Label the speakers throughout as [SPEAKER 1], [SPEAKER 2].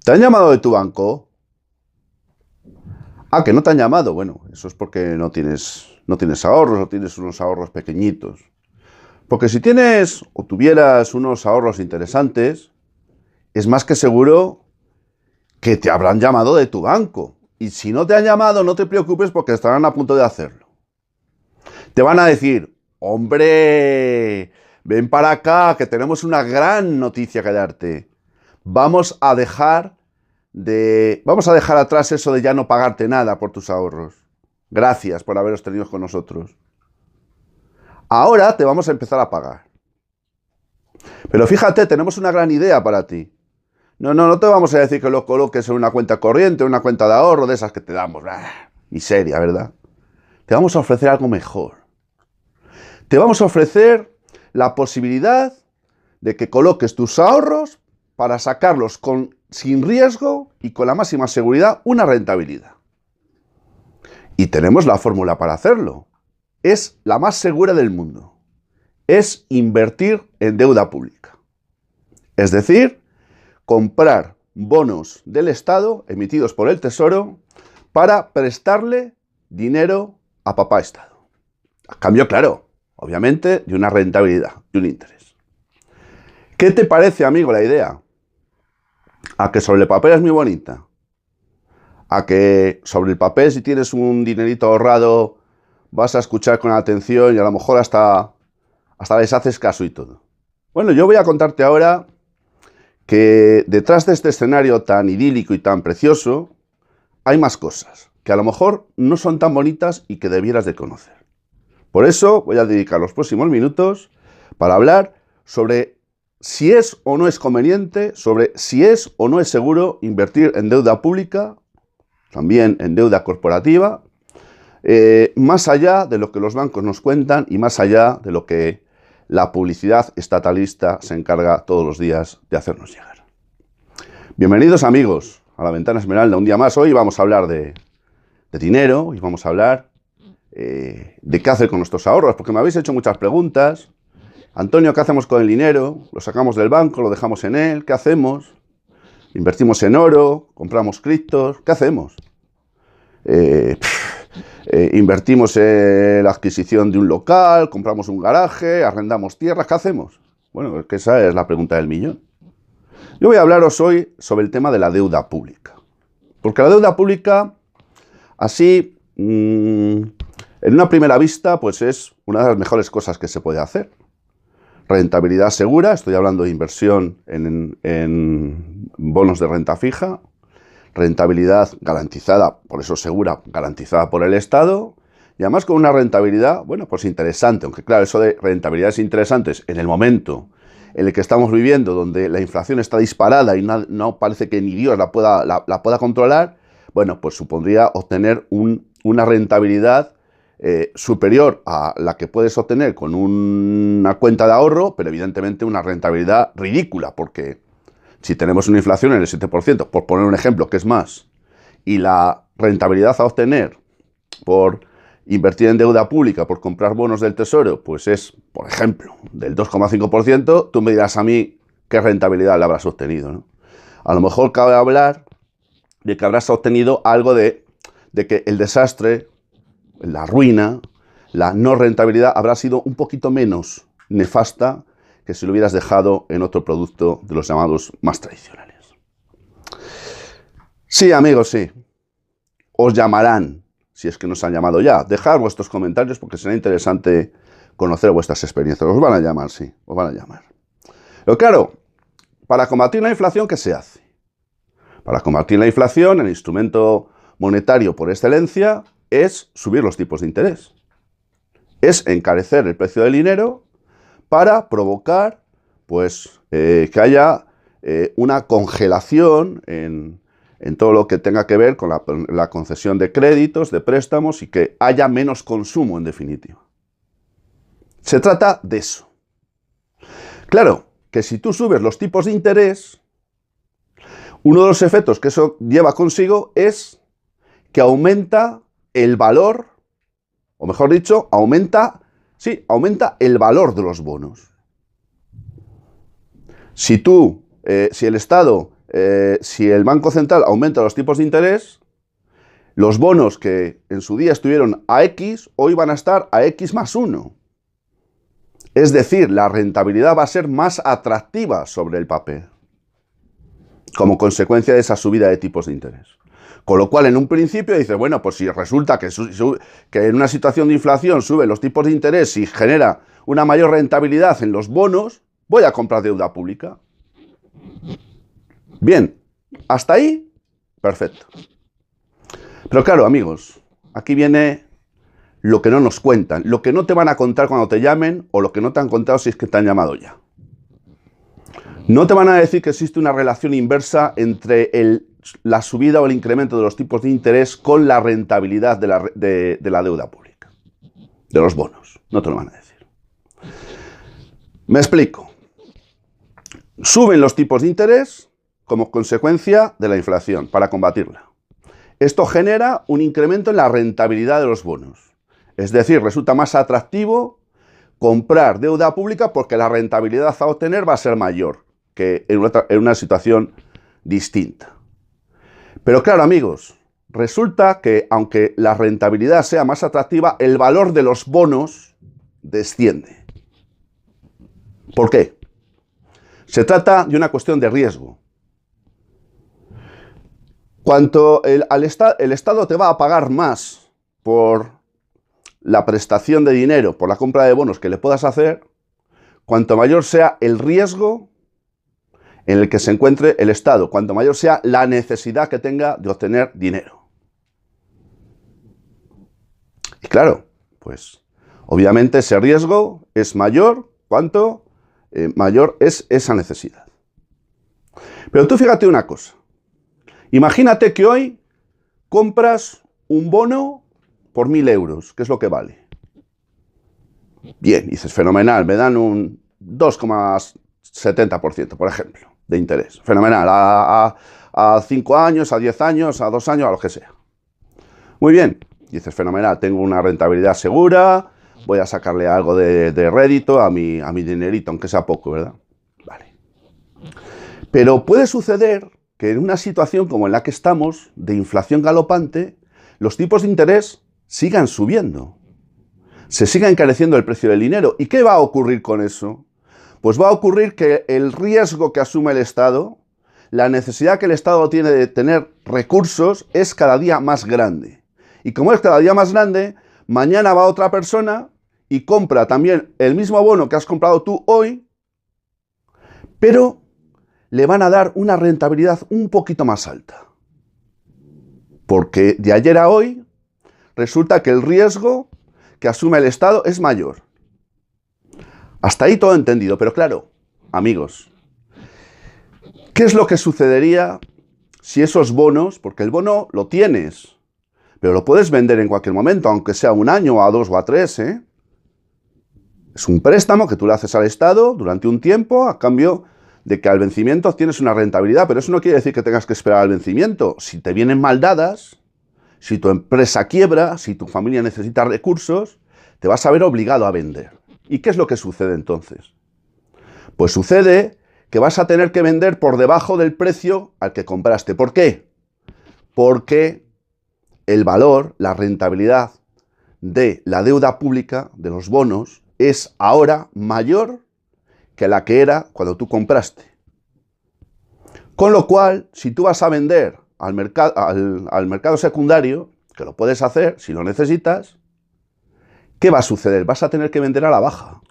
[SPEAKER 1] ¿Te han llamado de tu banco? Ah, que no te han llamado. Bueno, eso es porque no tienes ahorros o tienes unos ahorros pequeñitos. Porque si tienes o tuvieras unos ahorros interesantes, es más que seguro que te habrán llamado de tu banco. Y si no te han llamado, no te preocupes porque estarán a punto de hacerlo. Te van a decir, hombre, ven para acá, que tenemos una gran noticia que darte. Vamos a dejar atrás eso de ya no pagarte nada por tus ahorros. Gracias por haberos tenido con nosotros. Ahora te vamos a empezar a pagar. Pero fíjate, tenemos una gran idea para ti. No te vamos a decir que lo coloques en una cuenta corriente, una cuenta de ahorro, de esas que te damos. Miseria, ¿verdad? Te vamos a ofrecer algo mejor. Te vamos a ofrecer la posibilidad de que coloques tus ahorros para sacarlos sin riesgo y con la máxima seguridad una rentabilidad. Y tenemos la fórmula para hacerlo. Es la más segura del mundo. Es invertir en deuda pública. Es decir, comprar bonos del Estado emitidos por el Tesoro para prestarle dinero a papá Estado. A cambio, claro, obviamente, de una rentabilidad, de un interés. ¿Qué te parece, amigo, la idea? A que sobre el papel es muy bonita. A que sobre el papel, si tienes un dinerito ahorrado, vas a escuchar con atención y a lo mejor hasta les haces caso y todo. Bueno, yo voy a contarte ahora que detrás de este escenario tan idílico y tan precioso, hay más cosas que a lo mejor no son tan bonitas y que debieras de conocer. Por eso voy a dedicar los próximos minutos para hablar sobre si es o no es conveniente, sobre si es o no es seguro invertir en deuda pública, también en deuda corporativa, más allá de lo que los bancos nos cuentan y más allá de lo que la publicidad estatalista se encarga todos los días de hacernos llegar. Bienvenidos, amigos, a La Ventana Esmeralda. Un día más. Hoy vamos a hablar de dinero y vamos a hablar de qué hacer con nuestros ahorros, porque me habéis hecho muchas preguntas. Antonio, ¿qué hacemos con el dinero? ¿Lo sacamos del banco? ¿Lo dejamos en él? ¿Qué hacemos? ¿Invertimos en oro? ¿Compramos criptos? ¿Qué hacemos? Invertimos en la adquisición de un local, compramos un garaje, arrendamos tierras, ¿qué hacemos? Bueno, es que esa es la pregunta del millón. Yo voy a hablaros hoy sobre el tema de la deuda pública. Porque la deuda pública, así, en una primera vista, pues es una de las mejores cosas que se puede hacer. Rentabilidad segura, estoy hablando de inversión en bonos de renta fija. Rentabilidad garantizada, por eso segura, garantizada por el Estado, y además con una rentabilidad, bueno, pues interesante, aunque claro, eso de rentabilidades interesantes en el momento en el que estamos viviendo, donde la inflación está disparada y no parece que ni Dios la pueda controlar, bueno, pues supondría obtener una rentabilidad superior a la que puedes obtener con una cuenta de ahorro, pero evidentemente una rentabilidad ridícula, porque si tenemos una inflación en el 7%, por poner un ejemplo, que es más, y la rentabilidad a obtener por invertir en deuda pública, por comprar bonos del Tesoro, pues es, por ejemplo, del 2,5%, tú me dirás a mí qué rentabilidad le habrás obtenido, ¿no? A lo mejor cabe hablar de que habrás obtenido algo de que el desastre, la ruina, la no rentabilidad habrá sido un poquito menos nefasta que si lo hubieras dejado en otro producto de los llamados más tradicionales. Sí, amigos, sí. Os llamarán, si es que nos han llamado ya. Dejad vuestros comentarios porque será interesante conocer vuestras experiencias. Os van a llamar, sí, os van a llamar. Pero claro, para combatir la inflación, ¿qué se hace? Para combatir la inflación, el instrumento monetario por excelencia es subir los tipos de interés. Es encarecer el precio del dinero para provocar, pues, que haya una congelación en todo lo que tenga que ver con la concesión de créditos, de préstamos y que haya menos consumo, en definitiva. Se trata de eso. Claro, que si tú subes los tipos de interés, uno de los efectos que eso lleva consigo es que aumenta el valor, o mejor dicho, aumenta el valor de los bonos. Si el Estado si el Banco Central aumenta los tipos de interés, los bonos que en su día estuvieron a X, hoy van a estar a X más 1. Es decir, la rentabilidad va a ser más atractiva sobre el papel, como consecuencia de esa subida de tipos de interés. Con lo cual, en un principio, dices, bueno, pues si resulta que en una situación de inflación suben los tipos de interés y genera una mayor rentabilidad en los bonos, voy a comprar deuda pública. Bien, hasta ahí, perfecto. Pero claro, amigos, aquí viene lo que no nos cuentan, lo que no te van a contar cuando te llamen o lo que no te han contado si es que te han llamado ya. No te van a decir que existe una relación inversa entre la subida o el incremento de los tipos de interés con la rentabilidad de la deuda pública, de los bonos. No te lo van a decir. Me explico. Suben los tipos de interés como consecuencia de la inflación para combatirla. Esto genera un incremento en la rentabilidad de los bonos. Es decir, resulta más atractivo comprar deuda pública porque la rentabilidad a obtener va a ser mayor que en una situación distinta. Pero claro, amigos, resulta que aunque la rentabilidad sea más atractiva, el valor de los bonos desciende. ¿Por qué? Se trata de una cuestión de riesgo. Cuanto el Estado te va a pagar más por la prestación de dinero, por la compra de bonos que le puedas hacer, cuanto mayor sea el riesgo en el que se encuentre el Estado, cuanto mayor sea la necesidad que tenga de obtener dinero. Y claro, pues obviamente ese riesgo es mayor cuanto mayor es esa necesidad. Pero tú fíjate una cosa. Imagínate que hoy compras un bono por 1.000 euros, que es lo que vale. Bien, dices, fenomenal, me dan un 2,70%, por ejemplo, de interés. Fenomenal, a 5 años, a 10 años, a 2 años, a lo que sea. Muy bien, dices, fenomenal, tengo una rentabilidad segura, voy a sacarle algo de rédito a mi dinerito, aunque sea poco, ¿verdad? Vale. Pero puede suceder que en una situación como en la que estamos, de inflación galopante, los tipos de interés sigan subiendo. Se siga encareciendo el precio del dinero. ¿Y qué va a ocurrir con eso? Pues va a ocurrir que el riesgo que asume el Estado, la necesidad que el Estado tiene de tener recursos, es cada día más grande. Y como es cada día más grande, mañana va otra persona y compra también el mismo bono que has comprado tú hoy, pero le van a dar una rentabilidad un poquito más alta. Porque de ayer a hoy resulta que el riesgo que asume el Estado es mayor. Hasta ahí todo entendido, pero claro, amigos, ¿qué es lo que sucedería si esos bonos, porque el bono lo tienes, pero lo puedes vender en cualquier momento, aunque sea 1 año, o a 2 o a 3, ¿eh? Es un préstamo que tú le haces al Estado durante un tiempo a cambio de que al vencimiento obtienes una rentabilidad, pero eso no quiere decir que tengas que esperar al vencimiento. Si te vienen mal dadas, si tu empresa quiebra, si tu familia necesita recursos, te vas a ver obligado a vender. ¿Y qué es lo que sucede entonces? Pues sucede que vas a tener que vender por debajo del precio al que compraste. ¿Por qué? Porque el valor, la rentabilidad de la deuda pública, de los bonos, es ahora mayor que la que era cuando tú compraste. Con lo cual, si tú vas a vender al mercado secundario, que lo puedes hacer si lo necesitas, ¿qué va a suceder? Vas a tener que vender a la baja.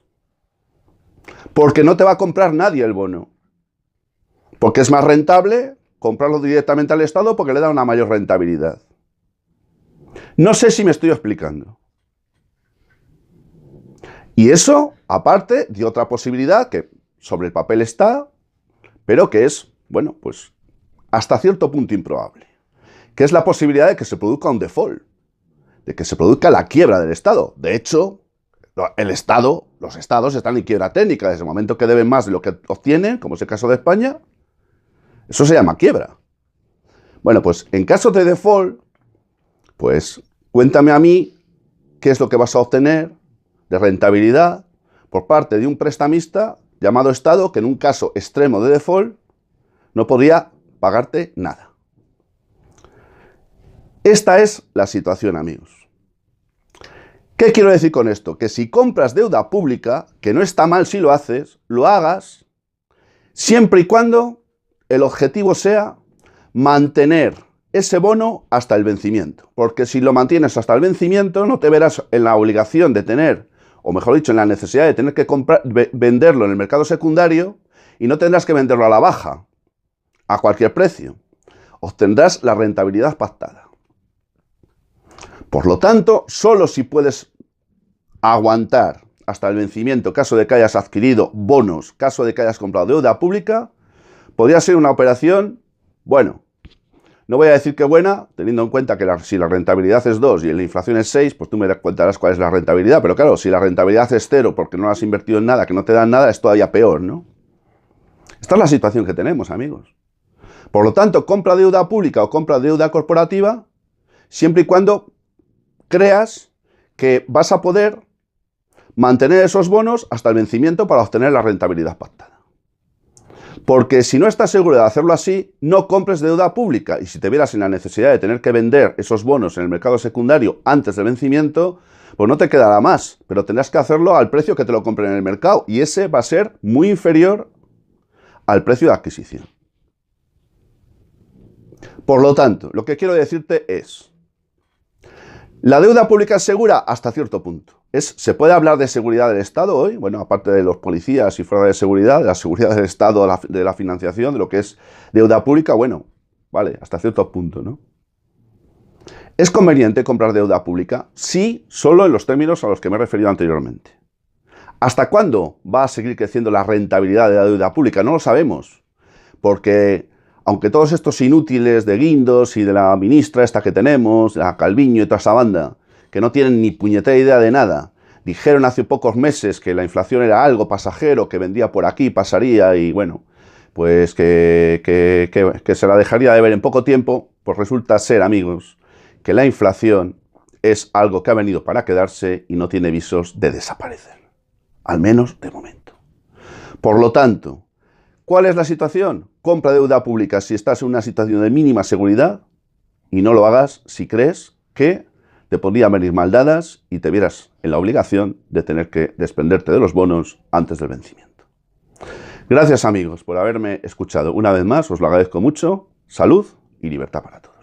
[SPEAKER 1] Porque no te va a comprar nadie el bono. Porque es más rentable comprarlo directamente al Estado porque le da una mayor rentabilidad. No sé si me estoy explicando. Y eso, aparte de otra posibilidad que sobre el papel está, pero que es, bueno, pues hasta cierto punto improbable, que es la posibilidad de que se produzca un default, de que se produzca la quiebra del Estado. De hecho, los estados están en quiebra técnica. Desde el momento que deben más de lo que obtienen, como es el caso de España, eso se llama quiebra. Bueno, pues en caso de default, pues cuéntame a mí qué es lo que vas a obtener de rentabilidad por parte de un prestamista llamado Estado que en un caso extremo de default no podría pagarte nada. Esta es la situación, amigos. ¿Qué quiero decir con esto? Que si compras deuda pública, que no está mal si lo haces, lo hagas siempre y cuando el objetivo sea mantener ese bono hasta el vencimiento. Porque si lo mantienes hasta el vencimiento, no te verás en la obligación de tener, o mejor dicho, en la necesidad de tener que venderlo en el mercado secundario y no tendrás que venderlo a la baja, a cualquier precio. Obtendrás la rentabilidad pactada. Por lo tanto, solo si puedes aguantar hasta el vencimiento, caso de que hayas adquirido bonos, caso de que hayas comprado deuda pública, podría ser una operación, bueno, no voy a decir que buena, teniendo en cuenta que si la rentabilidad es 2 y la inflación es 6, pues tú me contarás cuál es la rentabilidad. Pero claro, si la rentabilidad es 0 porque no has invertido en nada, que no te dan nada, es todavía peor, ¿no? Esta es la situación que tenemos, amigos. Por lo tanto, compra deuda pública o compra deuda corporativa siempre y cuando creas que vas a poder mantener esos bonos hasta el vencimiento para obtener la rentabilidad pactada. Porque si no estás seguro de hacerlo así, no compres deuda pública. Y si te vieras en la necesidad de tener que vender esos bonos en el mercado secundario antes del vencimiento, pues no te quedará más. Pero tendrás que hacerlo al precio que te lo compren en el mercado. Y ese va a ser muy inferior al precio de adquisición. Por lo tanto, lo que quiero decirte es: ¿la deuda pública es segura? Hasta cierto punto. ¿Se puede hablar de seguridad del Estado hoy? Bueno, aparte de los policías y fuera de seguridad, de la seguridad del Estado, de la financiación, de lo que es deuda pública, bueno, vale, hasta cierto punto, ¿no? ¿Es conveniente comprar deuda pública? Sí, solo en los términos a los que me he referido anteriormente. ¿Hasta cuándo va a seguir creciendo la rentabilidad de la deuda pública? No lo sabemos, porque aunque todos estos inútiles de Guindos y de la ministra esta que tenemos, la Calviño y toda esa banda, que no tienen ni puñetera idea de nada, dijeron hace pocos meses que la inflación era algo pasajero, que vendía por aquí, pasaría y bueno, pues que se la dejaría de ver en poco tiempo, pues resulta ser, amigos, que la inflación es algo que ha venido para quedarse y no tiene visos de desaparecer, al menos de momento. Por lo tanto, ¿cuál es la situación? Compra deuda pública si estás en una situación de mínima seguridad y no lo hagas si crees que te podrían venir mal dadas y te vieras en la obligación de tener que desprenderte de los bonos antes del vencimiento. Gracias, amigos, por haberme escuchado una vez más, os lo agradezco mucho. Salud y libertad para todos.